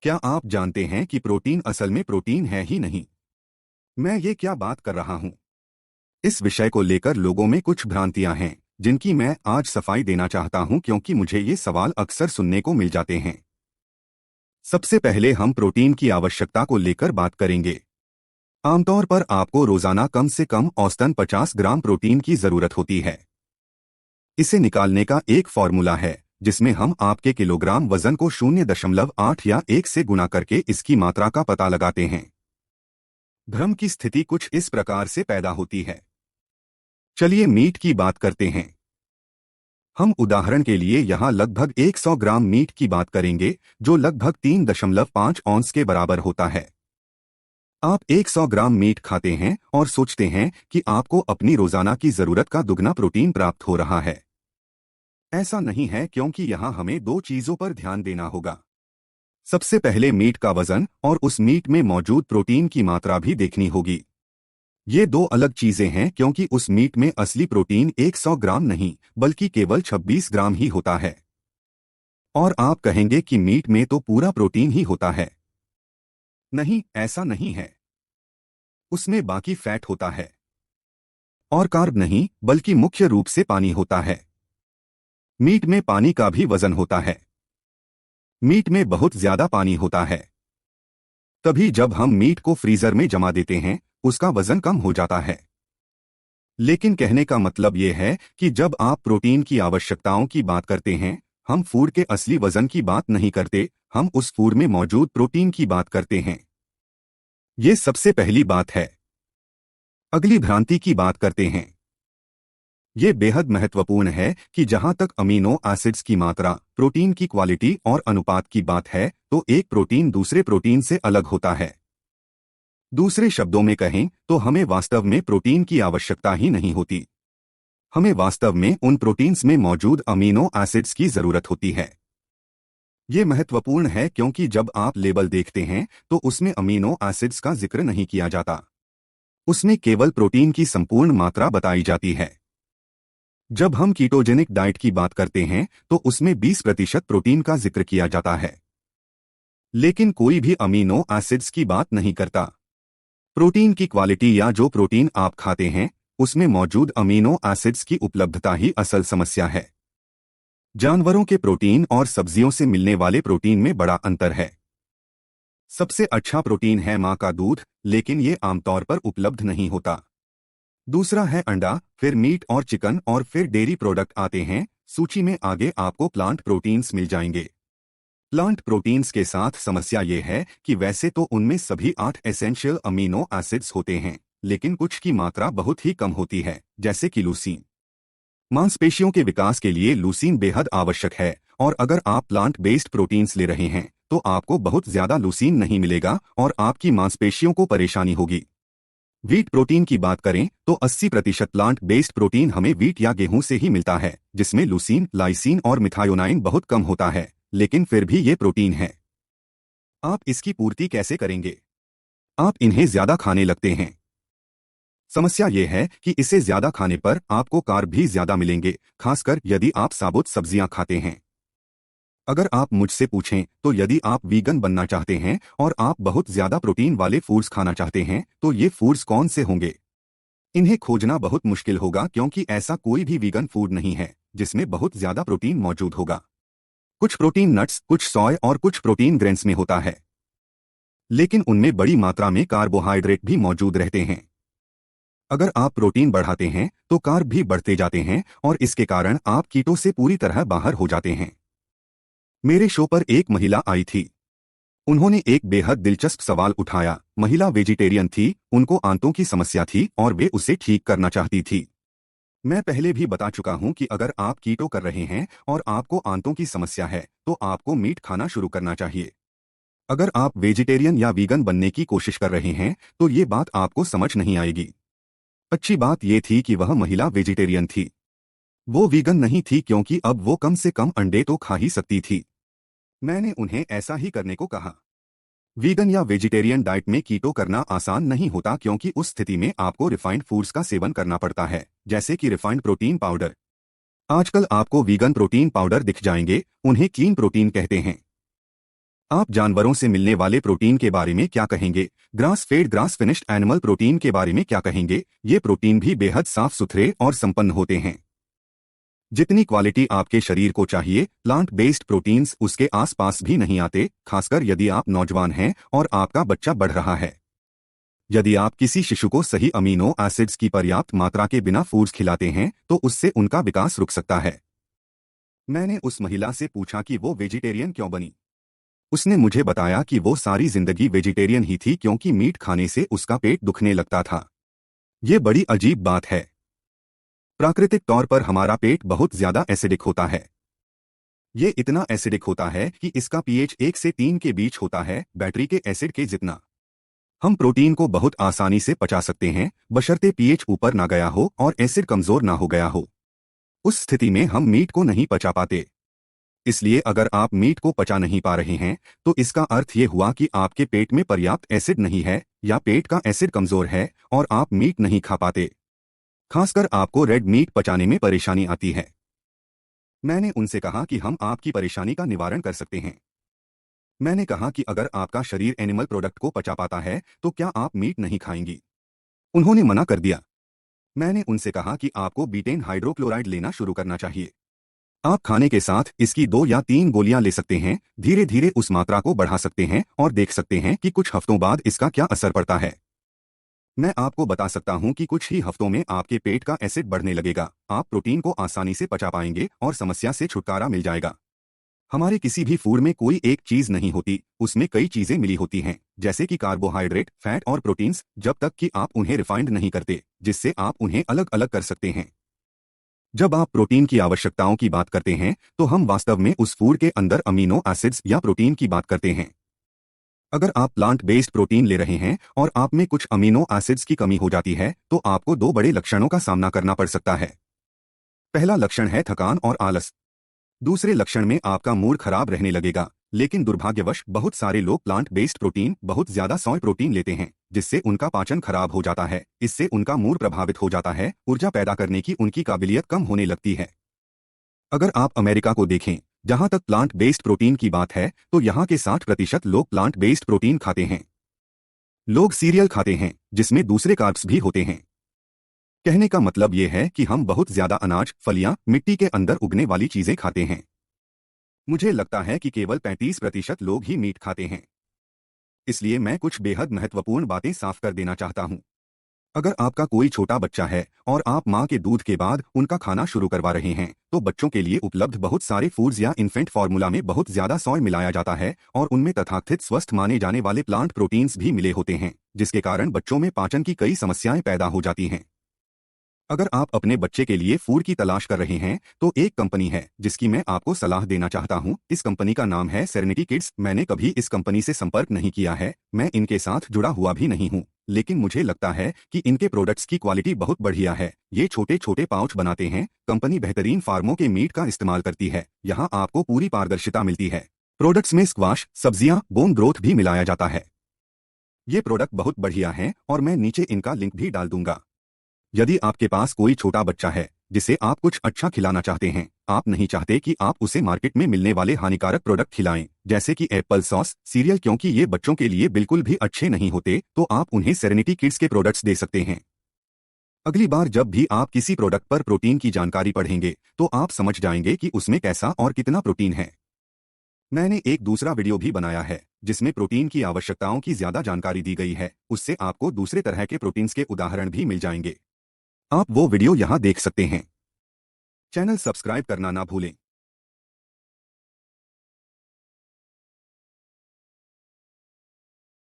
क्या आप जानते हैं कि प्रोटीन असल में प्रोटीन है ही नहीं? मैं ये क्या बात कर रहा हूँ? इस विषय को लेकर लोगों में कुछ भ्रांतियां हैं, जिनकी मैं आज सफाई देना चाहता हूँ क्योंकि मुझे ये सवाल अक्सर सुनने को मिल जाते हैं। सबसे पहले हम प्रोटीन की आवश्यकता को लेकर बात करेंगे। आमतौर पर आपको रोजाना कम से कम औसतन 50 ग्राम प्रोटीन की जरूरत होती है। इसे निकालने का एक फॉर्मूला है, जिसमें हम आपके किलोग्राम वजन को 0.8 या 1 से गुणा करके इसकी मात्रा का पता लगाते हैं। भ्रम की स्थिति कुछ इस प्रकार से पैदा होती है। चलिए मीट की बात करते हैं। हम उदाहरण के लिए यहाँ लगभग 100 ग्राम मीट की बात करेंगे, जो लगभग 3.5 औंस के बराबर होता है। आप 100 ग्राम मीट खाते हैं और सोचते हैं कि आपको अपनी रोजाना की जरूरत का दुगना प्रोटीन प्राप्त हो रहा है। ऐसा नहीं है, क्योंकि यहाँ हमें दो चीजों पर ध्यान देना होगा। सबसे पहले मीट का वजन और उस मीट में मौजूद प्रोटीन की मात्रा भी देखनी होगी। ये दो अलग चीजें हैं, क्योंकि उस मीट में असली प्रोटीन 100 ग्राम नहीं बल्कि केवल 26 ग्राम ही होता है। और आप कहेंगे कि मीट में तो पूरा प्रोटीन ही होता है। नहीं, ऐसा नहीं है। उसमें बाकी फैट होता है और कार्ब नहीं, बल्कि मुख्य रूप से पानी होता है। मीट में पानी का भी वजन होता है। मीट में बहुत ज्यादा पानी होता है। तभी जब हम मीट को फ्रीजर में जमा देते हैं, उसका वजन कम हो जाता है। लेकिन कहने का मतलब यह है कि जब आप प्रोटीन की आवश्यकताओं की बात करते हैं, हम फूड के असली वजन की बात नहीं करते, हम उस फूड में मौजूद प्रोटीन की बात करते हैं। ये सबसे पहली बात है। अगली भ्रांति की बात करते हैं। ये बेहद महत्वपूर्ण है कि जहां तक अमीनो एसिड्स की मात्रा, प्रोटीन की क्वालिटी और अनुपात की बात है, तो एक प्रोटीन दूसरे प्रोटीन से अलग होता है। दूसरे शब्दों में कहें तो हमें वास्तव में प्रोटीन की आवश्यकता ही नहीं होती। हमें वास्तव में उन प्रोटीन्स में मौजूद अमीनो एसिड्स की जरूरत होती है। ये महत्वपूर्ण है, क्योंकि जब आप लेबल देखते हैं तो उसमें अमीनो एसिड्स का जिक्र नहीं किया जाता। उसमें केवल प्रोटीन की संपूर्ण मात्रा बताई जाती है। जब हम कीटोजेनिक डाइट की बात करते हैं तो उसमें 20% प्रोटीन का जिक्र किया जाता है, लेकिन कोई भी अमीनो एसिड्स की बात नहीं करता। प्रोटीन की क्वालिटी या जो प्रोटीन आप खाते हैं, उसमें मौजूद अमीनो एसिड्स की उपलब्धता ही असल समस्या है। जानवरों के प्रोटीन और सब्जियों से मिलने वाले प्रोटीन में बड़ा अंतर है। सबसे अच्छा प्रोटीन है मां का दूध, लेकिन ये आमतौर पर उपलब्ध नहीं होता। दूसरा है अंडा, फिर मीट और चिकन और फिर डेयरी प्रोडक्ट आते हैं। सूची में आगे आपको प्लांट प्रोटीन्स मिल जाएंगे। प्लांट प्रोटीन्स के साथ समस्या ये है कि वैसे तो उनमें सभी 8 एसेंशियल अमीनो एसिड्स होते हैं, लेकिन कुछ की मात्रा बहुत ही कम होती है, जैसे कि लूसीन। मांसपेशियों के विकास के लिए लूसीन बेहद आवश्यक है, और अगर आप प्लांट बेस्ड प्रोटीन्स ले रहे हैं तो आपको बहुत ज्यादा लूसीन नहीं मिलेगा और आपकी मांसपेशियों को परेशानी होगी। व्हीट प्रोटीन की बात करें तो 80% प्लांट बेस्ड प्रोटीन हमें व्हीट या गेहूं से ही मिलता है, जिसमें लूसीन, लाइसीन और मिथायोनाइन बहुत कम होता है, लेकिन फिर भी ये प्रोटीन है। आप इसकी पूर्ति कैसे करेंगे? आप इन्हें ज्यादा खाने लगते हैं। समस्या ये है कि इसे ज्यादा खाने पर आपको कार्ब भी ज्यादा मिलेंगे, खासकर यदि आप साबुत सब्जियां खाते हैं। अगर आप मुझसे पूछें तो यदि आप वीगन बनना चाहते हैं और आप बहुत ज्यादा प्रोटीन वाले फूड्स खाना चाहते हैं, तो ये फूड्स कौन से होंगे? इन्हें खोजना बहुत मुश्किल होगा, क्योंकि ऐसा कोई भी वीगन फूड नहीं है जिसमें बहुत ज्यादा प्रोटीन मौजूद होगा। कुछ प्रोटीन नट्स, कुछ सोय और कुछ प्रोटीन ग्रेन्स में होता है, लेकिन उनमें बड़ी मात्रा में कार्बोहाइड्रेट भी मौजूद रहते हैं। अगर आप प्रोटीन बढ़ाते हैं तो कार्ब भी बढ़ते जाते हैं, और इसके कारण आप कीटो से पूरी तरह बाहर हो जाते हैं। मेरे शो पर एक महिला आई थी। उन्होंने एक बेहद दिलचस्प सवाल उठाया। महिला वेजिटेरियन थी, उनको आंतों की समस्या थी और वे उसे ठीक करना चाहती थी। मैं पहले भी बता चुका हूं कि अगर आप कीटो कर रहे हैं और आपको आंतों की समस्या है तो आपको मीट खाना शुरू करना चाहिए। अगर आप वेजिटेरियन या वीगन बनने की कोशिश कर रहे हैं तो ये बात आपको समझ नहीं आएगी। अच्छी बात यह थी कि वह महिला वेजिटेरियन थी। वो वीगन नहीं थी, क्योंकि अब वो कम से कम अंडे तो खा ही सकती थी। मैंने उन्हें ऐसा ही करने को कहा। वीगन या वेजिटेरियन डाइट में कीटो करना आसान नहीं होता, क्योंकि उस स्थिति में आपको रिफाइंड फूड्स का सेवन करना पड़ता है, जैसे कि रिफाइंड प्रोटीन पाउडर। आजकल आपको वीगन प्रोटीन पाउडर दिख जाएंगे, उन्हें क्लीन प्रोटीन कहते हैं। आप जानवरों से मिलने वाले प्रोटीन के बारे में क्या कहेंगे? Grass fed grass finished animal protein के बारे में क्या कहेंगे? ये प्रोटीन भी बेहद साफ सुथरे और संपन्न होते हैं। जितनी क्वालिटी आपके शरीर को चाहिए, प्लांट बेस्ड प्रोटीन्स उसके आसपास भी नहीं आते, खासकर यदि आप नौजवान हैं और आपका बच्चा बढ़ रहा है। यदि आप किसी शिशु को सही अमीनो एसिड्स की पर्याप्त मात्रा के बिना फूड्स खिलाते हैं तो उससे उनका विकास रुक सकता है। मैंने उस महिला से पूछा कि वो वेजिटेरियन क्यों बनी। उसने मुझे बताया कि वो सारी जिंदगी वेजिटेरियन ही थी क्योंकि मीट खाने से उसका पेट दुखने लगता था। ये बड़ी अजीब बात है। प्राकृतिक तौर पर हमारा पेट बहुत ज्यादा एसिडिक होता है। ये इतना एसिडिक होता है कि इसका पीएच 1 से 3 के बीच होता है, बैटरी के एसिड के जितना। हम प्रोटीन को बहुत आसानी से पचा सकते हैं, बशर्ते पीएच ऊपर ना गया हो और एसिड कमजोर ना हो गया हो। उस स्थिति में हम मीट को नहीं पचा पाते। इसलिए अगर आप मीट को पचा नहीं पा रहे हैं तो इसका अर्थ ये हुआ कि आपके पेट में पर्याप्त एसिड नहीं है या पेट का एसिड कमजोर है और आप मीट नहीं खा पाते। खासकर आपको रेड मीट पचाने में परेशानी आती है। मैंने उनसे कहा कि हम आपकी परेशानी का निवारण कर सकते हैं। मैंने कहा कि अगर आपका शरीर एनिमल प्रोडक्ट को पचा पाता है तो क्या आप मीट नहीं खाएंगी? उन्होंने मना कर दिया। मैंने उनसे कहा कि आपको बीटेन हाइड्रोक्लोराइड लेना शुरू करना चाहिए। आप खाने के साथ इसकी 2 या 3 गोलियां ले सकते हैं, धीरे धीरे उस मात्रा को बढ़ा सकते हैं और देख सकते हैं कि कुछ हफ्तों बाद इसका क्या असर पड़ता है। मैं आपको बता सकता हूं कि कुछ ही हफ्तों में आपके पेट का एसिड बढ़ने लगेगा, आप प्रोटीन को आसानी से पचा पाएंगे और समस्या से छुटकारा मिल जाएगा। हमारे किसी भी फूड में कोई एक चीज नहीं होती, उसमें कई चीजें मिली होती हैं, जैसे कि कार्बोहाइड्रेट, फैट और प्रोटीन्स, जब तक कि आप उन्हें रिफाइंड नहीं करते, जिससे आप उन्हें अलग अलग कर सकते हैं। जब आप प्रोटीन की आवश्यकताओं की बात करते हैं तो हम वास्तव में उस फूड के अंदर अमीनो एसिड्स या प्रोटीन की बात करते हैं। अगर आप प्लांट बेस्ड प्रोटीन ले रहे हैं और आप में कुछ अमीनो एसिड्स की कमी हो जाती है तो आपको 2 बड़े लक्षणों का सामना करना पड़ सकता है। पहला लक्षण है थकान और आलस। दूसरे लक्षण में आपका मूड खराब रहने लगेगा। लेकिन दुर्भाग्यवश बहुत सारे लोग प्लांट बेस्ड प्रोटीन, बहुत ज्यादा सोय प्रोटीन लेते हैं, जिससे उनका पाचन खराब हो जाता है, इससे उनका मूड प्रभावित हो जाता है, ऊर्जा पैदा करने की उनकी काबिलियत कम होने लगती है। अगर आप अमेरिका को देखें, जहां तक प्लांट बेस्ड प्रोटीन की बात है तो यहाँ के 60% लोग प्लांट बेस्ड प्रोटीन खाते हैं। लोग सीरियल खाते हैं जिसमें दूसरे कार्ब्स भी होते हैं। कहने का मतलब ये है कि हम बहुत ज्यादा अनाज, फलियां, मिट्टी के अंदर उगने वाली चीजें खाते हैं। मुझे लगता है कि केवल 35% लोग ही मीट खाते हैं। इसलिए मैं कुछ बेहद महत्वपूर्ण बातें साफ कर देना चाहता हूं। अगर आपका कोई छोटा बच्चा है और आप मां के दूध के बाद उनका खाना शुरू करवा रहे हैं तो बच्चों के लिए उपलब्ध बहुत सारे फूड्स या इन्फेंट फार्मूला में बहुत ज्यादा सोय मिलाया जाता है और उनमें तथाकथित स्वस्थ माने जाने वाले प्लांट प्रोटीन्स भी मिले होते हैं, जिसके कारण बच्चों में पाचन की कई समस्याएं पैदा हो जाती हैं। अगर आप अपने बच्चे के लिए फूड की तलाश कर रहे हैं तो एक कंपनी है जिसकी मैं आपको सलाह देना चाहता हूं। इस कंपनी का नाम है सेरेनिटी किड्स। मैंने कभी इस कंपनी से संपर्क नहीं किया है, मैं इनके साथ जुड़ा हुआ भी नहीं हूं, लेकिन मुझे लगता है कि इनके प्रोडक्ट्स की क्वालिटी बहुत बढ़िया है। ये छोटे छोटे पाउच बनाते हैं। कंपनी बेहतरीन फार्मों के मीट का इस्तेमाल करती है। यहाँ आपको पूरी पारदर्शिता मिलती है। प्रोडक्ट्स में स्क्वाश, सब्जियां, बोन ग्रोथ भी मिलाया जाता है। ये प्रोडक्ट बहुत बढ़िया हैं और मैं नीचे इनका लिंक भी डाल दूंगा। यदि आपके पास कोई छोटा बच्चा है जिसे आप कुछ अच्छा खिलाना चाहते हैं, आप नहीं चाहते कि आप उसे मार्केट में मिलने वाले हानिकारक प्रोडक्ट खिलाएं, जैसे कि एप्पल सॉस, सीरियल, क्योंकि ये बच्चों के लिए बिल्कुल भी अच्छे नहीं होते, तो आप उन्हें सेरेनिटी किड्स के प्रोडक्ट्स दे सकते हैं। अगली बार जब भी आप किसी प्रोडक्ट पर प्रोटीन की जानकारी पढ़ेंगे तो आप समझ जाएंगे कि उसमें कैसा और कितना प्रोटीन है। मैंने एक दूसरा वीडियो भी बनाया है जिसमें प्रोटीन की आवश्यकताओं की ज्यादा जानकारी दी गई है, उससे आपको दूसरे तरह के प्रोटीन्स के उदाहरण भी मिल जाएंगे। आप वो वीडियो यहां देख सकते हैं। चैनल सब्सक्राइब करना ना भूलें।